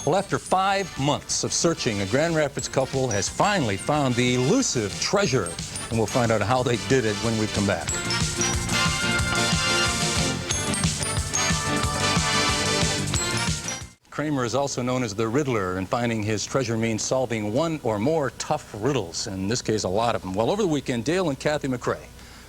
Well, after 5 months of searching, a Grand Rapids couple has finally found the elusive treasure. And we'll find out how they did it when we come back. Cramer is also known as the Riddler, and finding his treasure means solving one or more tough riddles, in this case a lot of them. Well, over the weekend, Dale and Kathy McCrae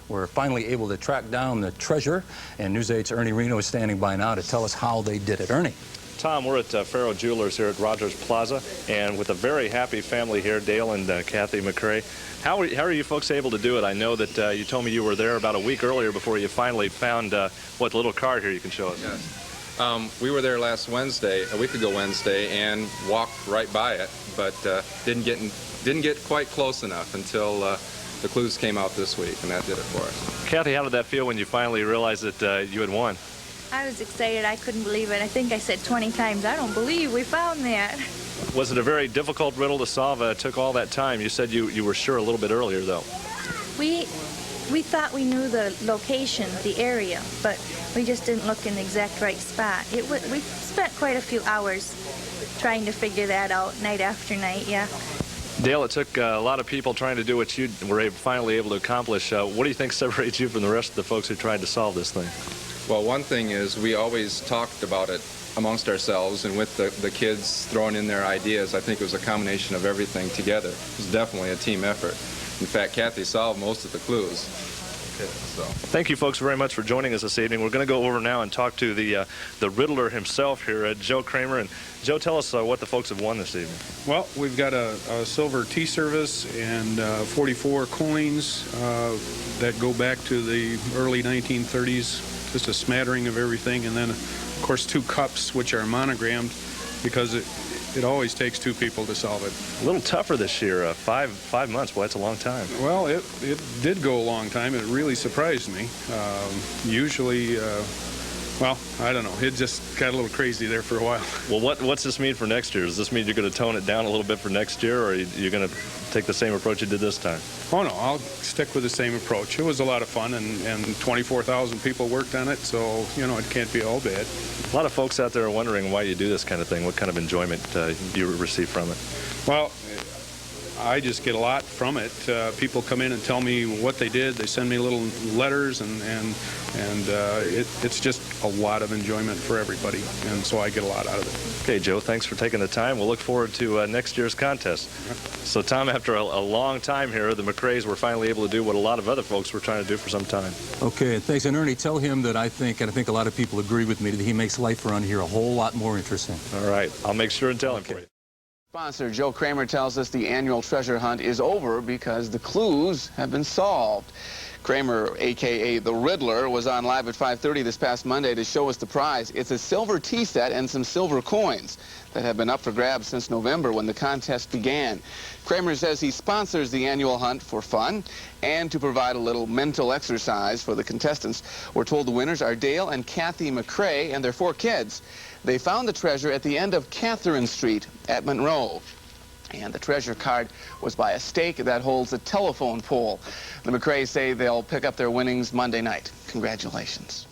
were finally able to track down the treasure, and News 8's Ernie Reno is standing by now to tell us how they did it. Ernie. Tom, we're at Faro Jewelers here at Rogers Plaza, and with a very happy family here, Dale and Kathy McCrae. How are you folks able to do it? I know that you told me you were there about a week earlier before you finally found what little card here you can show us. Yes. We were there last Wednesday, a week ago Wednesday, and walked right by it, but didn't get quite close enough until the clues came out this week, and that did it for us. Kathy, how did that feel when you finally realized that you had won? I was excited. I couldn't believe it. I think I said 20 times, I don't believe we found that. Was it a very difficult riddle to solve? It took all that time. You said you were sure a little bit earlier, though. We thought we knew the location, the area, but we just didn't look in the exact right spot. We spent quite a few hours trying to figure that out night after night, yeah. Dale, it took a lot of people trying to do what you were finally able to accomplish. What do you think separates you from the rest of the folks who tried to solve this thing? Well, one thing is we always talked about it amongst ourselves, and with the kids throwing in their ideas, I think it was a combination of everything together. It was definitely a team effort. In fact, Kathy solved most of the clues. Okay, so. Thank you folks very much for joining us this evening. We're going to go over now and talk to the Riddler himself here, Joe Cramer. And Joe, tell us what the folks have won this evening. Well, we've got a silver tea service and 44 coins that go back to the early 1930s, just a smattering of everything, and then, of course, 2 cups which are monogrammed because it always takes 2 people to solve it. A little tougher this year, five months. Boy, that's a long time. Well, it did go a long time. It really surprised me. Usually, well, I don't know. It just got a little crazy there for a while. Well, what's this mean for next year? Does this mean you're going to tone it down a little bit for next year, or are you going to take the same approach you did this time? Oh, no, I'll stick with the same approach. It was a lot of fun, and 24,000 people worked on it, so, you know, it can't be all bad. A lot of folks out there are wondering why you do this kind of thing. What kind of enjoyment you receive from it? Well, I just get a lot from it. People come in and tell me what they did. They send me little letters, and it's just a lot of enjoyment for everybody, and so I get a lot out of it. Okay, Joe, thanks for taking the time. We'll look forward to next year's contest. So, Tom, after a long time here, the McCraes were finally able to do what a lot of other folks were trying to do for some time. Okay, and thanks. And Ernie, tell him that I think a lot of people agree with me, that he makes life around here a whole lot more interesting. All right, I'll make sure and tell him for you. Sponsor Joe Cramer tells us the annual treasure hunt is over because the clues have been solved. Cramer, a.k.a. the Riddler, was on live at 5:30 this past Monday to show us the prize. It's a silver tea set and some silver coins that have been up for grabs since November when the contest began. Cramer says he sponsors the annual hunt for fun and to provide a little mental exercise for the contestants. We're told the winners are Dale and Kathy McCrae and their 4 kids. They found the treasure at the end of Catherine Street at Monroe. And the treasure card was by a stake that holds a telephone pole. The McCraes say they'll pick up their winnings Monday night. Congratulations.